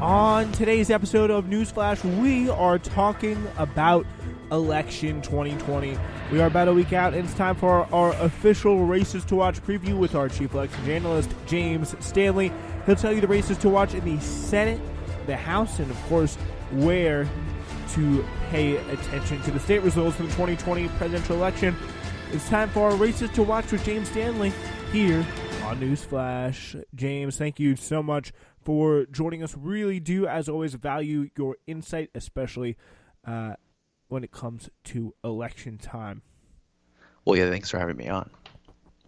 On today's episode of Newsflash, we are talking about election 2020. We are about a week out, and it's time for our official races to watch preview with our chief election analyst, James Stanley. He'll tell you the races to watch in the Senate, the House, and of course, where to pay attention to the state results for the 2020 presidential election. It's time for our races to watch with James Stanley here on Newsflash. James, thank you so much for joining us. Really do, as always, value your insight, especially when it comes to election time. Well, yeah, thanks for having me on.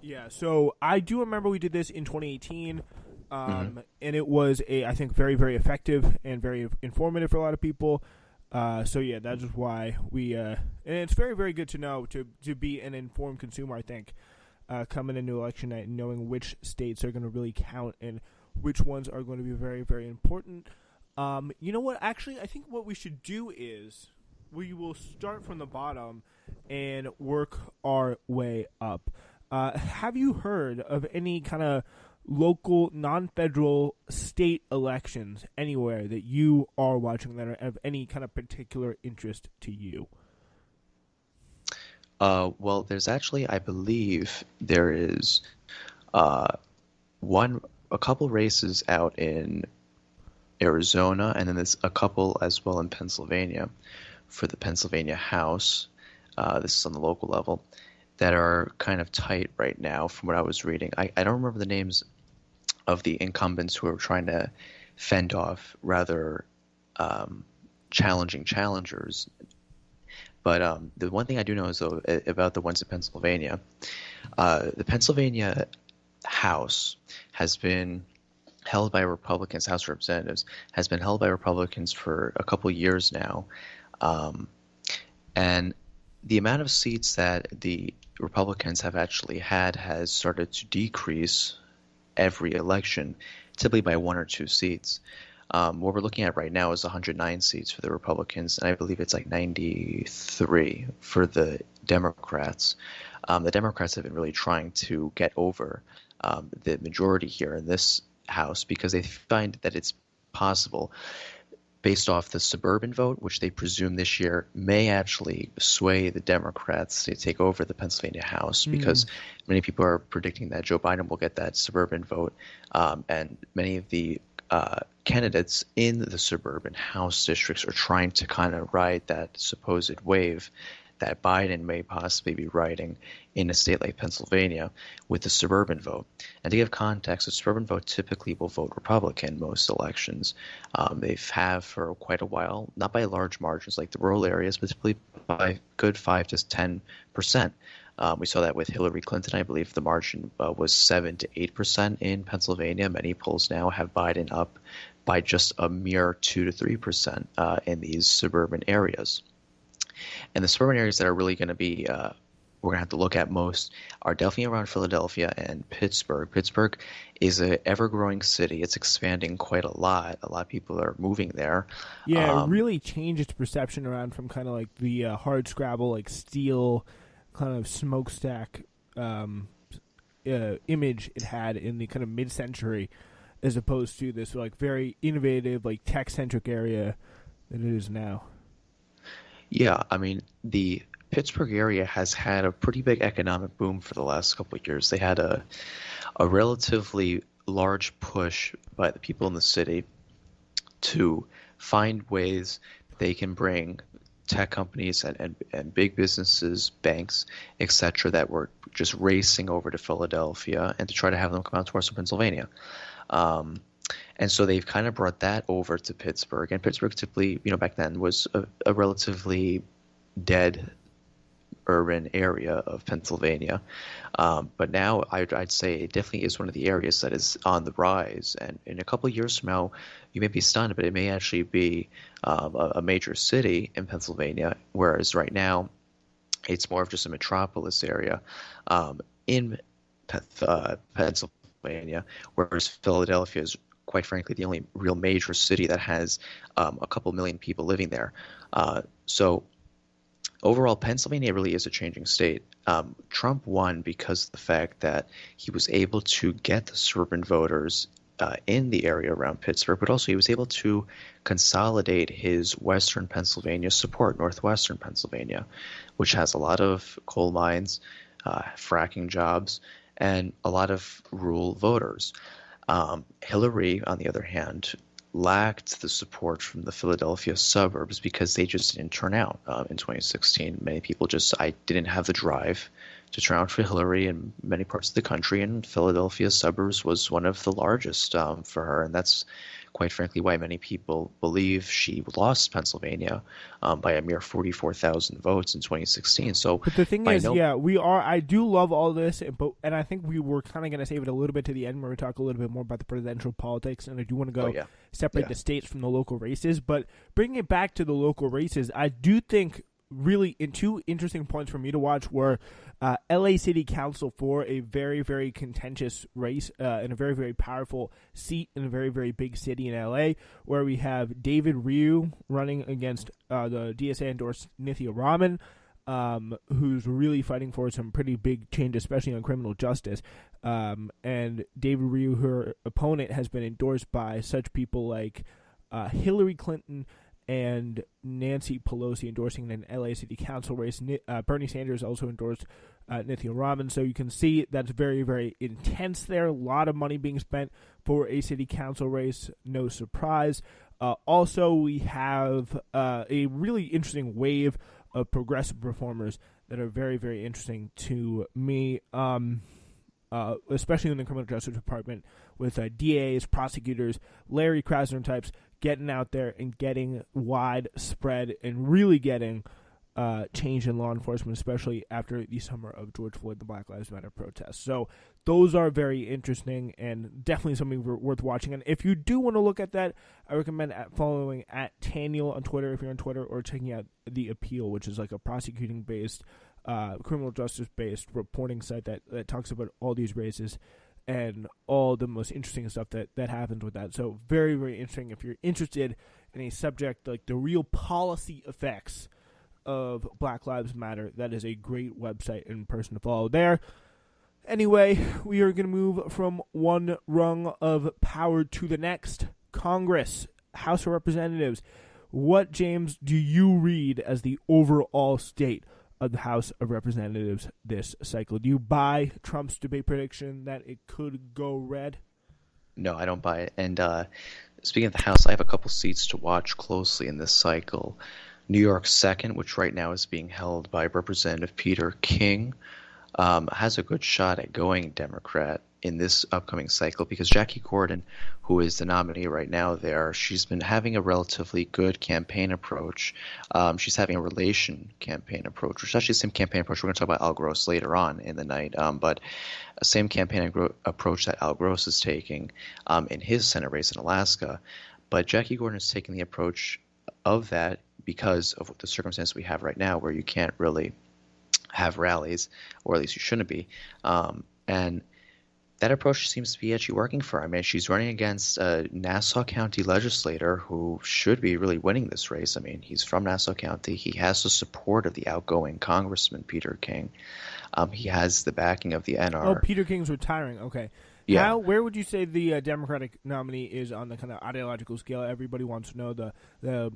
Yeah, so I do remember we did this in 2018, and it was, I think, very, very effective and very informative for a lot of people. So, yeah, that's why we and it's very, very good to know, to be an informed consumer, I think, coming into election night and knowing which states are going to really count and which ones are going to be very, very important. You know what? Actually, I think what we should do is we will start from the bottom and work our way up. Have you heard of any kind of local, non-federal state elections anywhere that you are watching that are of any kind of particular interest to you? Well, there's actually, I believe, there is a couple races out in Arizona, and then there's a couple as well in Pennsylvania for the Pennsylvania House. This is on the local level, that are kind of tight right now from what I was reading. I don't remember the names of the incumbents who are trying to fend off rather challenging challengers. But the one thing I do know is, though, about the ones in Pennsylvania, the Pennsylvania House has been held by Republicans, House of Representatives, has been held by Republicans for a couple years now. And the amount of seats that the Republicans have actually had has started to decrease every election, typically by 1 or 2 seats. What we're looking at right now is 109 seats for the Republicans, and I believe it's like 93 for the Democrats. The Democrats have been really trying to get over the majority here in this House because they find that it's possible, based off the suburban vote, which they presume this year may actually sway the Democrats to take over the Pennsylvania House, because many people are predicting that Joe Biden will get that suburban vote, and many of the candidates in the suburban House districts are trying to kind of ride that supposed wave that Biden may possibly be riding in a state like Pennsylvania with the suburban vote. And to give context, the suburban vote typically will vote Republican most elections. They have for quite a while, not by large margins like the rural areas, but typically by good 5 to 10%. We saw that with Hillary Clinton. I believe the margin was 7 to 8% in Pennsylvania. Many polls now have Biden up by just a mere 2 to 3% in these suburban areas. And the suburban areas that are really going to be we're going to have to look at most are definitely around Philadelphia and Pittsburgh. Pittsburgh is an ever-growing city. It's expanding quite a lot. A lot of people are moving there. Yeah, it really changed its perception around from kind of like the hard scrabble, like steel kind of smokestack image it had in the kind of mid-century, as opposed to this like very innovative, like tech-centric area that it is now. Yeah, I mean, the Pittsburgh area has had a pretty big economic boom for the last couple of years. They had a relatively large push by the people in the city to find ways they can bring tech companies and big businesses, banks, etc., that were just racing over to Philadelphia and to try to have them come out to Western Pennsylvania. And so they've kind of brought that over to Pittsburgh. And Pittsburgh typically, back then was a relatively dead urban area of Pennsylvania. But now I'd say it definitely is one of the areas that is on the rise. And in a couple of years from now, you may be stunned, but it may actually be a major city in Pennsylvania, whereas right now it's more of just a metropolis area in Pennsylvania, whereas Philadelphia is, quite frankly, the only real major city that has a couple million people living there. So Overall, Pennsylvania really is a changing state. Trump won because of the fact that he was able to get the suburban voters in the area around Pittsburgh, but also he was able to consolidate his Western Pennsylvania support, Northwestern Pennsylvania, which has a lot of coal mines, fracking jobs, and a lot of rural voters. Hillary, on the other hand, lacked the support from the Philadelphia suburbs because they just didn't turn out in 2016. Many people just I didn't have the drive to turn out for Hillary in many parts of the country, and Philadelphia suburbs was one of the largest for her, and that's quite frankly why many people believe she lost Pennsylvania by a mere 44,000 votes in 2016. So, But the thing by is, no, yeah, we are. I do love all this, and I think we were kind of going to save it a little bit to the end where we talk a little bit more about the presidential politics, and I do want to go oh yeah, separate yeah. the states from the local races. But bringing it back to the local races, I do think really in two interesting points for me to watch were LA City Council for a very, very contentious race in a very, very powerful seat in a very, very big city in LA, where we have David Ryu running against the DSA endorsed Nithya Raman, who's really fighting for some pretty big change, especially on criminal justice. And David Ryu, her opponent, has been endorsed by such people like Hillary Clinton and Nancy Pelosi endorsing an LA City Council race. Bernie Sanders also endorsed Nithya Raman. So you can see that's very, very intense there. A lot of money being spent for a city council race. No surprise. Also, we have a really interesting wave of progressive performers that are very, very interesting to me, especially in the criminal justice department, with DAs, prosecutors, Larry Krasner types getting out there and getting widespread and really getting change in law enforcement, especially after the summer of George Floyd, the Black Lives Matter protests. So those are very interesting and definitely something worth watching. And if you do want to look at that, I recommend following at Taniel on Twitter if you're on Twitter, or checking out The Appeal, which is like a prosecuting-based, criminal justice-based reporting site that talks about all these races and all the most interesting stuff that happens with that. So very, very interesting. If you're interested in a subject like the real policy effects of Black Lives Matter, that is a great website and person to follow there. Anyway, we are going to move from one rung of power to the next. Congress, House of Representatives. What, James, do you read as the overall state of the House of Representatives this cycle? Do you buy Trump's debate prediction that it could go red? No, I don't buy it. And speaking of the House, I have a couple seats to watch closely in this cycle. New York's second, which right now is being held by Representative Peter King, has a good shot at going Democrat in this upcoming cycle because Jackie Gordon, who is the nominee right now there, she's been having a relatively good campaign approach. She's having a relation campaign approach, which is actually the same campaign approach. We're going to talk about Al Gross later on in the night, but same campaign approach that Al Gross is taking in his Senate race in Alaska. But Jackie Gordon is taking the approach of that because of the circumstance we have right now where you can't really have rallies, or at least you shouldn't be. And that approach seems to be actually working for her. I mean, she's running against a Nassau County legislator who should be really winning this race. I mean, he's from Nassau County. He has the support of the outgoing Congressman, Peter King. He has the backing of the NR. Oh, Peter King's retiring. Okay. Yeah. Where would you say the Democratic nominee is on the kind of ideological scale? Everybody wants to know the.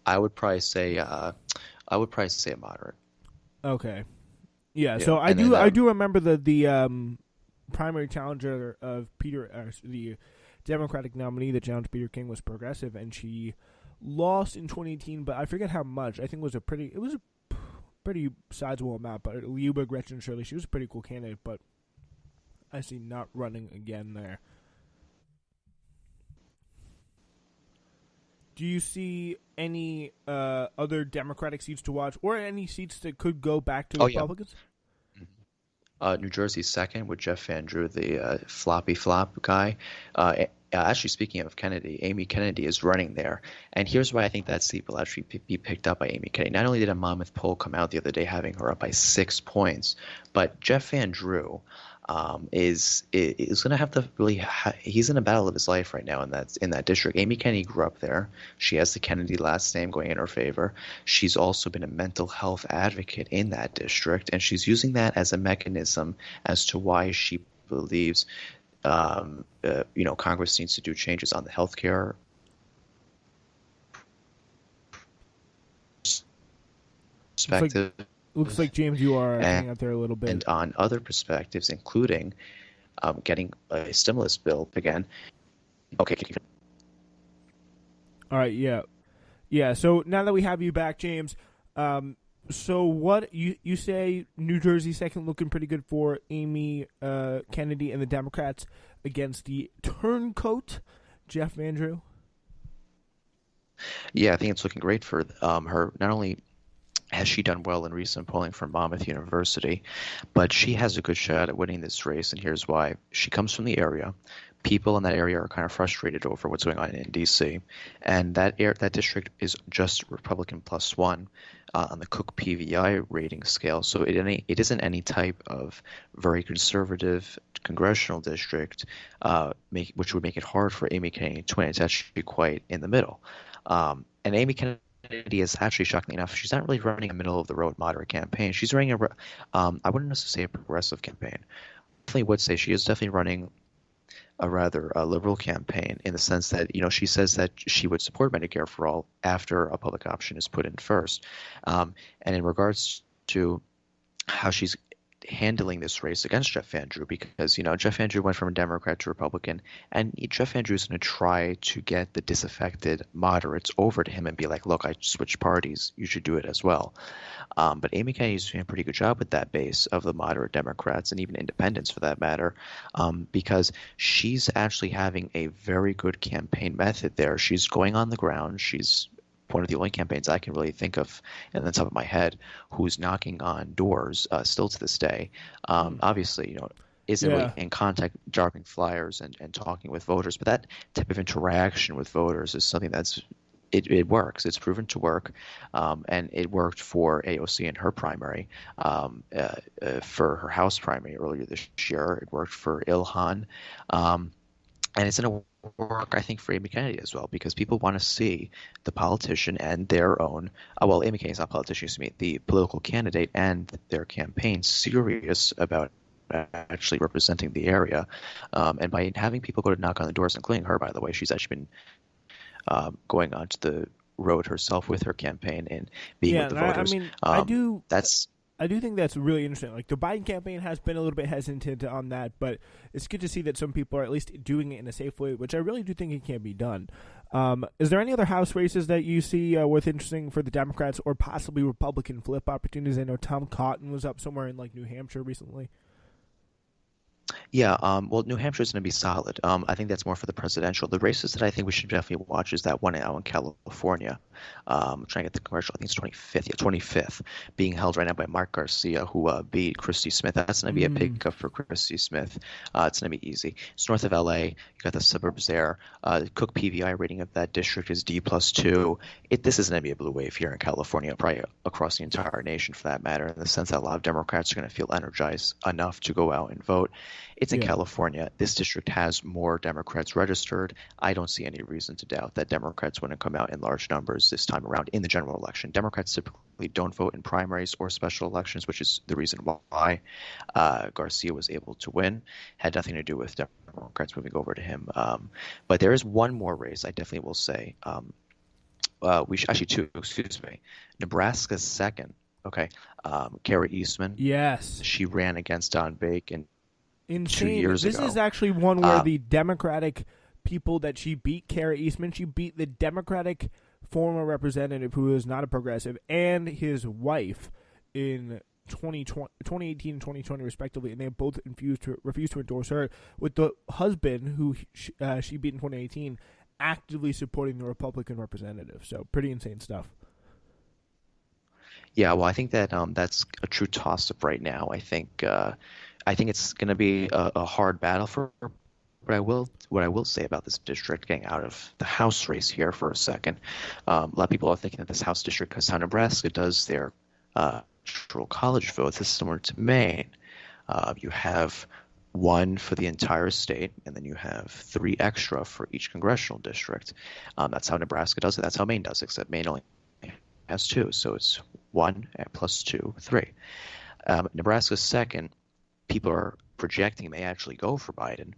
I would probably say a moderate. Okay. Yeah. Yeah, So I and do then, I do remember the primary challenger of the Democratic nominee that challenged Peter King was progressive, and she lost in 2018, but I forget how much. I think it was a pretty sizable amount. But Liuba Gretchen Shirley, she was a pretty cool candidate, but I see not running again there. Do you see any other Democratic seats to watch, or any seats that could go back to the Republicans? Yeah. New Jersey's second with Jeff Van Drew, the floppy flop guy. Actually, speaking of Kennedy, Amy Kennedy is running there. And here's why I think that seat will actually be picked up by Amy Kennedy. Not only did a Monmouth poll come out the other day having her up by 6 points, but Jeff Van Drew is going to have to really he's in a battle of his life right now in that district. Amy Kennedy grew up there. She has the Kennedy last name going in her favor. She's also been a mental health advocate in that district, and she's using that as a mechanism as to why she believes Congress needs to do changes on the healthcare Looks like perspective looks like James, you are and, cutting out there a little bit. and on other perspectives, including getting a stimulus bill again. Okay, All right, yeah, yeah. So now that we have you back, James, so what you say? New Jersey second, looking pretty good for Amy Kennedy and the Democrats against the turncoat Jeff Van Drew. yeah, I think it's looking great for her. Not only has she done well in recent polling from Monmouth University, but she has a good shot at winning this race, and here's why. She comes from the area. People in that area are kind of frustrated over what's going on in D.C., and that district is just Republican +1 on the Cook PVI rating scale. So it isn't any type of very conservative congressional district, which would make it hard for Amy Kennedy to win. It's actually quite in the middle. And Amy Kennedy is actually, shockingly enough, she's not really running a middle of the road moderate campaign. She's running I wouldn't necessarily say a progressive campaign. Definitely would say she is definitely running a rather liberal campaign in the sense that, she says that she would support Medicare for all after a public option is put in first. And in regards to how she's handling this race against Jeff Van Drew, because Jeff Van Drew went from a Democrat to Republican, and Jeff Van Drew is going to try to get the disaffected moderates over to him and be like, look, I switched parties, you should do it as well. But Amy Kennedy's doing a pretty good job with that base of the moderate Democrats and even independents for that matter, because she's actually having a very good campaign method there. She's going on the ground. She's one of the only campaigns I can really think of in the top of my head who's knocking on doors still to this day. Obviously, isn't really in contact, dropping flyers and talking with voters, but that type of interaction with voters is something it works. It's proven to work, and it worked for AOC in her primary, for her House primary earlier this year. It worked for Ilhan, and it's going to work, I think, for Amy Kennedy as well, because people want to see the politician and their own, Amy Kennedy's not a politician, excuse me, the political candidate and their campaign serious about actually representing the area. And by having people go to knock on the doors, including her, by the way, she's actually been going onto the road herself with her campaign and being with the voters. I do think that's really interesting. Like, the Biden campaign has been a little bit hesitant on that, but it's good to see that some people are at least doing it in a safe way, which I really do think it can be done. Is there any other House races that you see worth interesting for the Democrats or possibly Republican flip opportunities? I know Tom Cotton was up somewhere in, New Hampshire recently. Yeah, well, New Hampshire is going to be solid. I think that's more for the presidential. The races that I think we should definitely watch is that one out in California. I'm trying to get the commercial. I think it's 25th. Yeah, 25th, being held right now by Mark Garcia, who beat Christy Smith. That's going to be a pickup for Christy Smith. It's going to be easy. It's north of LA. You got the suburbs there. The Cook PVI rating of that district is D+2. This is going to be a blue wave here in California, probably across the entire nation for that matter, in the sense that a lot of Democrats are going to feel energized enough to go out and vote. It's in California. This district has more Democrats registered. I don't see any reason to doubt that Democrats wouldn't come out in large numbers this time around in the general election. Democrats typically don't vote in primaries or special elections, which is the reason why Garcia was able to win. Had nothing to do with Democrats moving over to him. But there is one more race I definitely will say. Two, excuse me. Nebraska's second. Okay. Kara Eastman. Yes. She ran against Don Bacon. Insane. 2 years ago. This is actually one where the Democratic people that she beat, Kara Eastman, she beat the Democratic former representative who is not a progressive and his wife in 2018 and 2020 respectively, and they both refused to endorse her, with the husband who she beat in 2018 actively supporting the Republican representative. So pretty insane stuff. Yeah, well, I think that that's a true toss-up right now. I think it's going to be a hard battle for her. But what I will say about this district, getting out of the House race here for a second, a lot of people are thinking that this House district, because how Nebraska does their electoral college votes, is similar to Maine. You have one for the entire state, and then you have three extra for each congressional district. That's how Nebraska does it. That's how Maine does it, except Maine only has two. So it's one plus two, three. Nebraska's second. People are projecting may actually go for Biden.